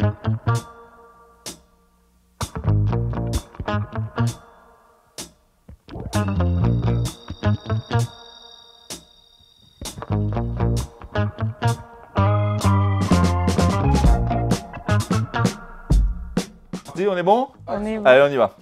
On est bon? On est bon. Allez, on y va.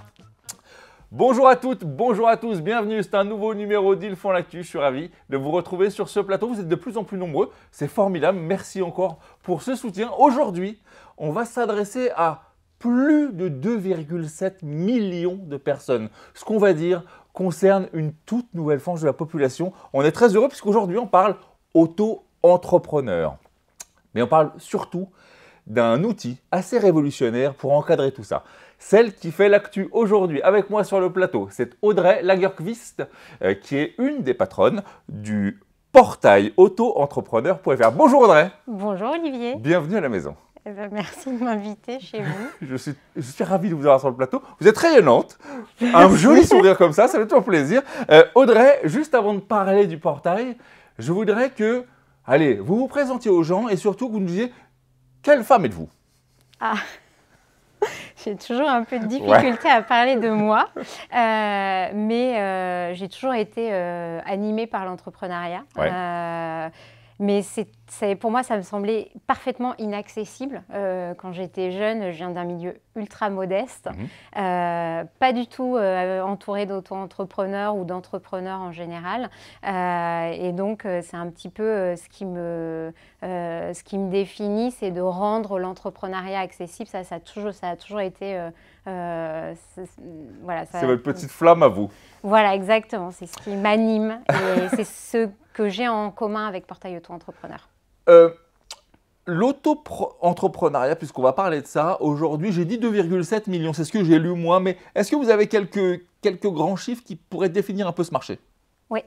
Bonjour à toutes, bonjour à tous, bienvenue, c'est un nouveau numéro d'Ils font l'actu, je suis ravi de vous retrouver sur ce plateau, vous êtes de plus en plus nombreux, c'est formidable, merci encore pour ce soutien. Aujourd'hui, on va s'adresser à plus de 2,7 millions de personnes. Ce qu'on va dire concerne une toute nouvelle frange de la population. On est très heureux puisqu'aujourd'hui on parle auto-entrepreneur, mais on parle surtout d'un outil assez révolutionnaire pour encadrer tout ça. Celle qui fait l'actu aujourd'hui avec moi sur le plateau, c'est Audrey Lagerqvist, qui est une des patronnes du portail auto-entrepreneur.fr. Bonjour Audrey. Bonjour Olivier. Bienvenue à la maison. Eh ben, merci de m'inviter chez vous. Je suis ravi de vous avoir sur le plateau. Vous êtes rayonnante, un joli sourire comme ça fait toujours plaisir. Audrey, juste avant de parler du portail, je voudrais que, allez, vous vous présentiez aux gens et surtout que vous nous disiez quelle femme êtes-vous? Ah, j'ai toujours un peu de difficulté à parler de moi, mais j'ai toujours été animée par l'entrepreneuriat. Ouais. Mais pour moi, ça me semblait parfaitement inaccessible. Quand j'étais jeune, je viens d'un milieu ultra modeste, pas du tout entourée d'auto-entrepreneurs ou d'entrepreneurs en général. Et donc, c'est un petit peu ce qui me définit, c'est de rendre l'entrepreneuriat accessible. Ça a toujours été… voilà, c'est votre petite flamme à vous. Voilà, exactement. C'est ce qui m'anime et c'est ce que j'ai en commun avec Portail Auto-Entrepreneur. L'auto-entrepreneuriat, puisqu'on va parler de ça, aujourd'hui, j'ai dit 2,7 millions, c'est ce que j'ai lu moi, mais est-ce que vous avez quelques grands chiffres qui pourraient définir un peu ce marché? Oui.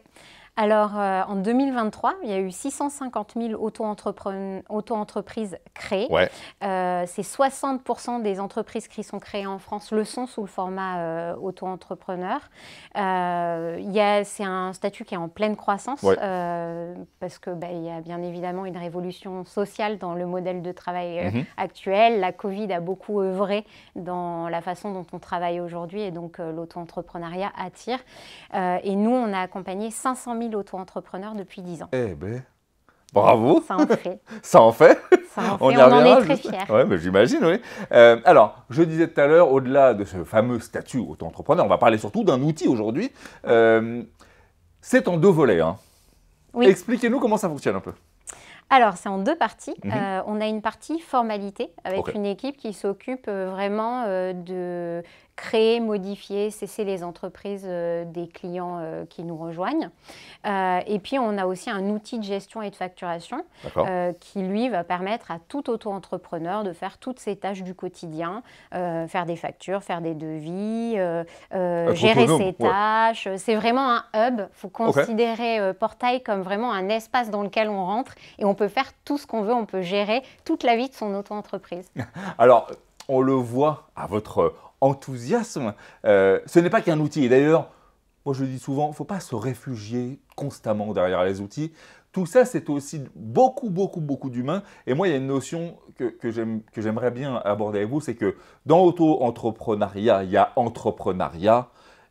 Alors, en 2023, il y a eu 650 000 auto-entreprises créées. Ouais. C'est 60% des entreprises qui sont créées en France le sont sous le format auto-entrepreneur. C'est un statut qui est en pleine croissance, ouais. Parce que y a bien évidemment une révolution sociale dans le modèle de travail actuel. La Covid a beaucoup œuvré dans la façon dont on travaille aujourd'hui et donc l'auto-entrepreneuriat attire. Et nous, on a accompagné 500 000 auto-entrepreneurs depuis 10 ans. Eh bien, bravo. Ça en fait. Ça en fait. On en est très fiers. Oui, mais j'imagine, oui. Alors, je disais tout à l'heure, au-delà de ce fameux statut auto-entrepreneur, on va parler surtout d'un outil aujourd'hui. C'est en 2 volets. Hein. Oui. Expliquez-nous comment ça fonctionne un peu. Alors, c'est en 2 parties. On a une partie formalité avec une équipe qui s'occupe vraiment de créer, modifier, cesser les entreprises des clients qui nous rejoignent. Et puis, on a aussi un outil de gestion et de facturation qui, lui, va permettre à tout auto-entrepreneur de faire toutes ses tâches du quotidien, faire des factures, faire des devis, gérer ses tâches. C'est vraiment un hub. Il faut considérer Portail comme vraiment un espace dans lequel on rentre et on peut faire tout ce qu'on veut. On peut gérer toute la vie de son auto-entreprise. Alors, on le voit à votre enthousiasme. Ce n'est pas qu'un outil. Et d'ailleurs, moi je le dis souvent, il ne faut pas se réfugier constamment derrière les outils. Tout ça, c'est aussi beaucoup d'humains. Et moi, il y a une notion que j'aimerais bien aborder avec vous, c'est que dans l'auto-entrepreneuriat, il y a entrepreneuriat.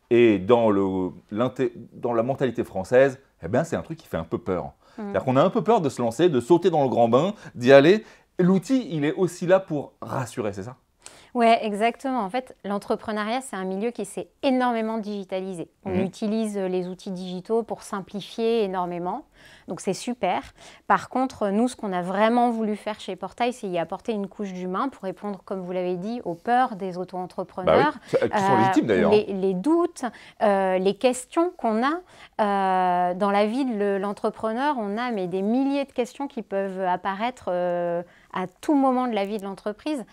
Et dans la mentalité française, eh bien, c'est un truc qui fait un peu peur. C'est-à-dire qu'on a un peu peur de se lancer, de sauter dans le grand bain, d'y aller. L'outil, il est aussi là pour rassurer, c'est ça? Oui, exactement. En fait, l'entrepreneuriat, c'est un milieu qui s'est énormément digitalisé. On utilise les outils digitaux pour simplifier énormément. Donc, c'est super. Par contre, nous, ce qu'on a vraiment voulu faire chez Portail, c'est y apporter une couche d'humain pour répondre, comme vous l'avez dit, aux peurs des auto-entrepreneurs. Qui sont légitimes d'ailleurs. Les doutes, les questions qu'on a. Dans la vie de l'entrepreneur, on a des milliers de questions qui peuvent apparaître à tout moment de la vie de l'entreprise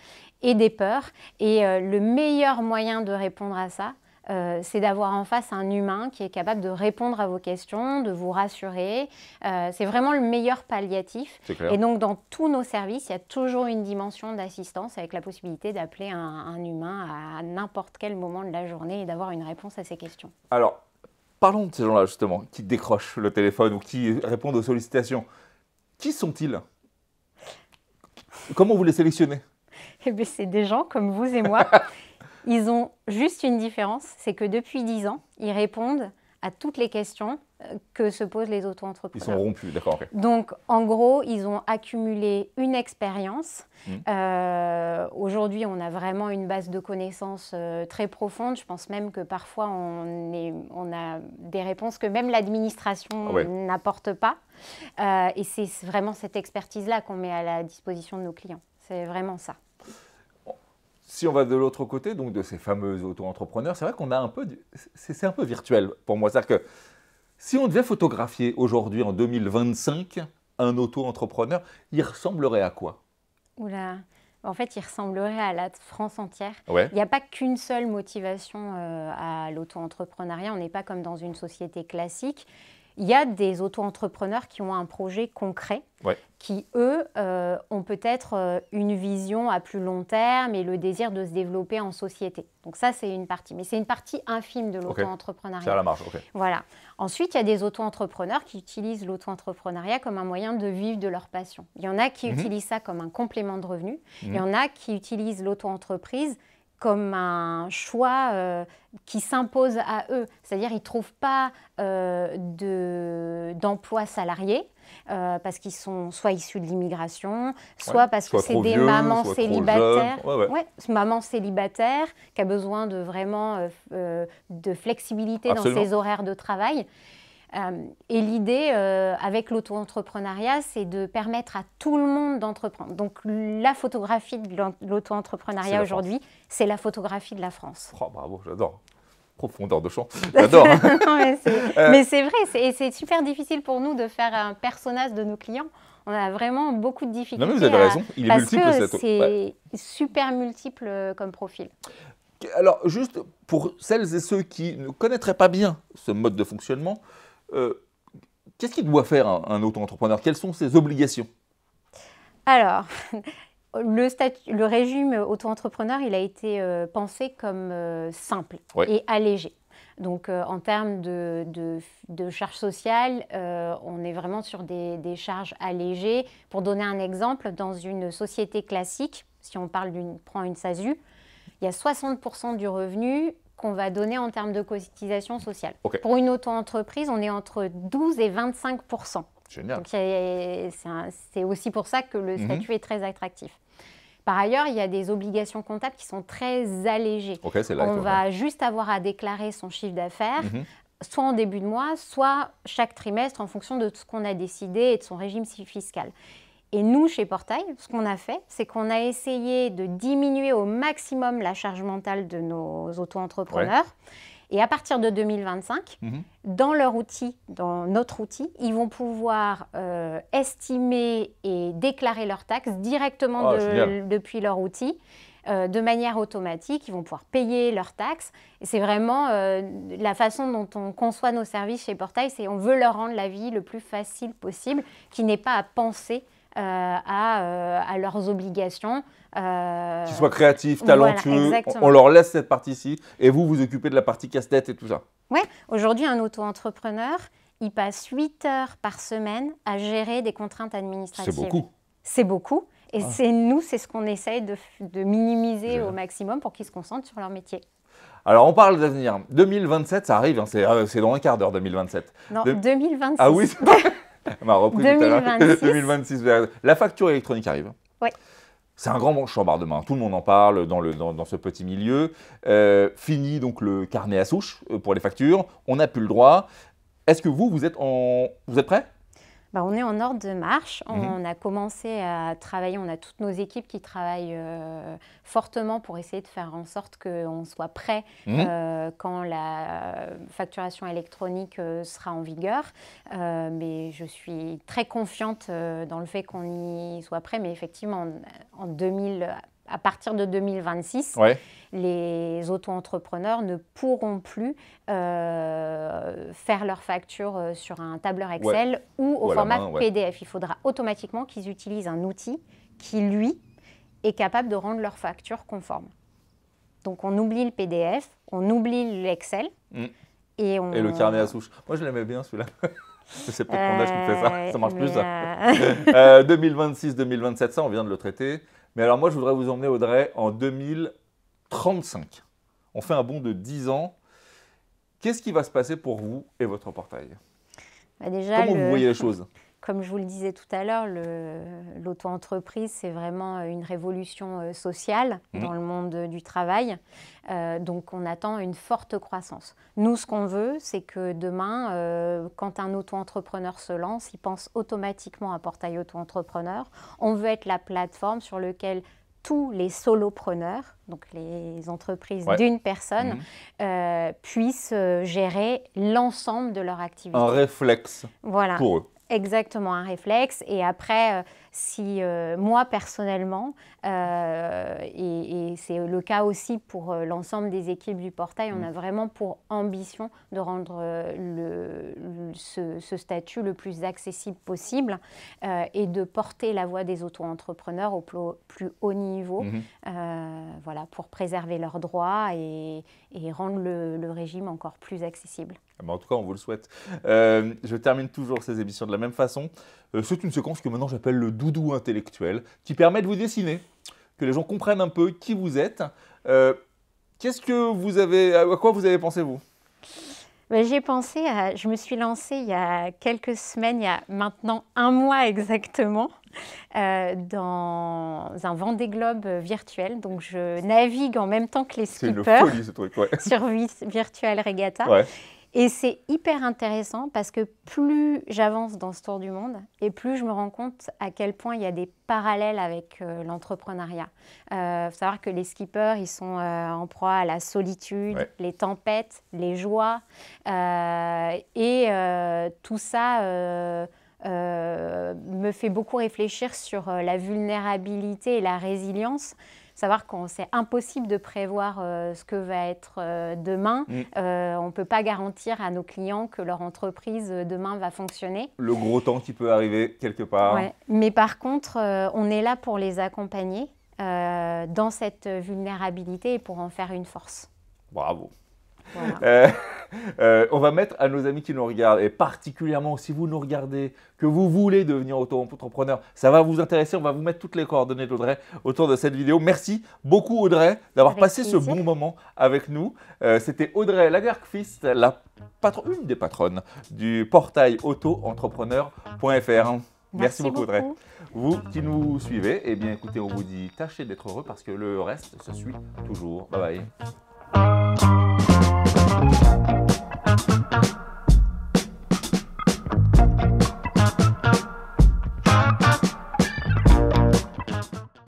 et des peurs. Et le meilleur moyen de répondre à ça, c'est d'avoir en face un humain qui est capable de répondre à vos questions, de vous rassurer. C'est vraiment le meilleur palliatif. Et donc, dans tous nos services, il y a toujours une dimension d'assistance avec la possibilité d'appeler un humain à n'importe quel moment de la journée et d'avoir une réponse à ces questions. Alors, parlons de ces gens-là, justement, qui décrochent le téléphone ou qui répondent aux sollicitations. Qui sont-ils? Comment vous les sélectionnez? Eh bien, c'est des gens comme vous et moi. Ils ont juste une différence, c'est que depuis 10 ans, ils répondent à toutes les questions que se posent les auto-entrepreneurs. Ils sont rompus, d'accord. Okay. Donc, en gros, ils ont accumulé une expérience. Aujourd'hui, on a vraiment une base de connaissances très profonde. Je pense même que parfois, on a des réponses que même l'administration n'apporte pas. Et c'est vraiment cette expertise-là qu'on met à la disposition de nos clients. C'est vraiment ça. Si on va de l'autre côté, donc de ces fameux auto-entrepreneurs, c'est vrai qu'on a un peu, c'est un peu virtuel pour moi. C'est-à-dire que si on devait photographier aujourd'hui, en 2025, un auto-entrepreneur, il ressemblerait à quoi? Oula, en fait, il ressemblerait à la France entière. Ouais. Il n'y a pas qu'une seule motivation à l'auto-entrepreneuriat. On n'est pas comme dans une société classique. Il y a des auto-entrepreneurs qui ont un projet concret, qui, eux, ont peut-être une vision à plus long terme et le désir de se développer en société. Donc ça, c'est une partie. Mais c'est une partie infime de l'auto-entrepreneuriat. C'est à la marge, Voilà. Ensuite, il y a des auto-entrepreneurs qui utilisent l'auto-entrepreneuriat comme un moyen de vivre de leur passion. Il y en a qui utilisent ça comme un complément de revenu. Il y en a qui utilisent l'auto-entreprise comme un choix qui s'impose à eux. C'est-à-dire qu'ils ne trouvent pas d'emploi salarié parce qu'ils sont soit issus de l'immigration, soit parce que c'est des mamans célibataires. Maman célibataire qui a besoin de vraiment de flexibilité dans ses horaires de travail. Et l'idée avec l'auto-entrepreneuriat, c'est de permettre à tout le monde d'entreprendre. Donc la photographie de l'auto-entrepreneuriat aujourd'hui, c'est la photographie de la France. Oh, bravo, j'adore. Profondeur de champ, j'adore. Mais c'est vrai, c'est super difficile pour nous de faire un personnage de nos clients. On a vraiment beaucoup de difficultés. Non mais vous avez raison, il est multiple. Parce que c'est super multiple comme profil. Alors juste pour celles et ceux qui ne connaîtraient pas bien ce mode de fonctionnement, qu'est-ce qu'il doit faire un auto-entrepreneur? Quelles sont ses obligations? Alors, le régime auto-entrepreneur, il a été pensé comme simple et allégé. Donc, en termes de charges sociales, on est vraiment sur des charges allégées. Pour donner un exemple, dans une société classique, si on prend une SASU, il y a 60% du revenu qu'on va donner en termes de cotisation sociale. Pour une auto-entreprise, on est entre 12 et 25%. Génial. C'est aussi pour ça que le statut est très attractif. Par ailleurs, il y a des obligations comptables qui sont très allégées. On va juste avoir à déclarer son chiffre d'affaires, soit en début de mois, soit chaque trimestre en fonction de ce qu'on a décidé et de son régime fiscal. Et nous, chez Portail, ce qu'on a fait, c'est qu'on a essayé de diminuer au maximum la charge mentale de nos auto-entrepreneurs. Et à partir de 2025, dans notre outil, ils vont pouvoir estimer et déclarer leurs taxes directement depuis leur outil, de manière automatique. Ils vont pouvoir payer leurs taxes. Et c'est vraiment la façon dont on conçoit nos services chez Portail, c'est on veut leur rendre la vie le plus facile possible, qu'ils n'aient pas à penser à leurs obligations. Qu'ils soient créatifs, talentueux, on leur laisse cette partie-ci et vous vous occupez de la partie casse-tête et tout ça. Oui, aujourd'hui un auto-entrepreneur, il passe 8 heures par semaine à gérer des contraintes administratives. C'est beaucoup. C'est beaucoup et c'est ce qu'on essaye de minimiser au maximum pour qu'ils se concentrent sur leur métier. Alors, on parle d'avenir. 2027, ça arrive, c'est dans un quart d'heure, 2027. Non, 2026. Ah oui, on m'a repris 2026. 2026. La facture électronique arrive. Oui. C'est un grand chambardement. Tout le monde en parle dans ce petit milieu. Fini donc le carnet à souche pour les factures. On n'a plus le droit. Est-ce que vous êtes prêts? On est en ordre de marche. On a commencé à travailler, on a toutes nos équipes qui travaillent fortement pour essayer de faire en sorte qu'on soit prêt quand la facturation électronique sera en vigueur. Mais je suis très confiante dans le fait qu'on y soit prêt. Mais effectivement, à partir de 2026, les auto-entrepreneurs ne pourront plus faire leurs factures sur un tableur Excel ou au format PDF. Il faudra automatiquement qu'ils utilisent un outil qui, lui, est capable de rendre leurs factures conformes. Donc, on oublie le PDF, on oublie l'Excel. Et le carnet à souche. Moi, je l'aimais bien, celui-là. C'est peut-être mon âge qui fait ça. Ça marche plus, ça. 2026, 2027, ça, on vient de le traiter. Mais alors moi, je voudrais vous emmener, Audrey, en 2035. On fait un bond de 10 ans. Qu'est-ce qui va se passer pour vous et votre portail? Déjà, comment vous voyez les choses? Comme je vous le disais tout à l'heure, l'auto-entreprise, c'est vraiment une révolution sociale dans le monde du travail. Donc, on attend une forte croissance. Nous, ce qu'on veut, c'est que demain, quand un auto-entrepreneur se lance, il pense automatiquement à Portail Auto-entrepreneur. On veut être la plateforme sur laquelle tous les solopreneurs, donc les entreprises d'une personne, puissent gérer l'ensemble de leur activité. Un réflexe pour eux. Exactement, un réflexe. Et après, si moi, personnellement, et c'est le cas aussi pour l'ensemble des équipes du portail, on a vraiment pour ambition de rendre ce statut le plus accessible possible et de porter la voix des auto-entrepreneurs au plus haut niveau, voilà, pour préserver leurs droits et rendre le régime encore plus accessible. En tout cas, on vous le souhaite. Je termine toujours ces émissions de la même façon. C'est une séquence que maintenant j'appelle le doudou intellectuel, qui permet de vous dessiner, que les gens comprennent un peu qui vous êtes. Qu'est-ce que vous avez, à quoi vous avez pensé, vous? J'ai pensé je me suis lancée il y a quelques semaines, il y a maintenant un mois exactement, dans un Vendée Globe virtuel. Donc, je navigue en même temps que les skippers. C'est une folie, ce truc, sur Virtual Regatta. Et c'est hyper intéressant parce que plus j'avance dans ce tour du monde et plus je me rends compte à quel point il y a des parallèles avec l'entrepreneuriat. Il faut savoir que les skippers, ils sont en proie à la solitude, les tempêtes, les joies. Tout ça me fait beaucoup réfléchir sur la vulnérabilité et la résilience. Savoir que c'est impossible de prévoir ce que va être demain. On ne peut pas garantir à nos clients que leur entreprise demain va fonctionner. Le gros temps qui peut arriver quelque part. Mais par contre, on est là pour les accompagner dans cette vulnérabilité et pour en faire une force. Bravo. Voilà. On va mettre à nos amis qui nous regardent, et particulièrement si vous nous regardez, que vous voulez devenir auto-entrepreneur, ça va vous intéresser, on va vous mettre toutes les coordonnées d'Audrey autour de cette vidéo. Merci beaucoup Audrey d'avoir passé ce bon moment avec nous. C'était Audrey Lagerkvist, une des patronnes du portail auto-entrepreneur.fr. Merci beaucoup Audrey. Vous qui nous suivez, eh bien écoutez, on vous dit tâchez d'être heureux parce que le reste se suit toujours. Bye bye.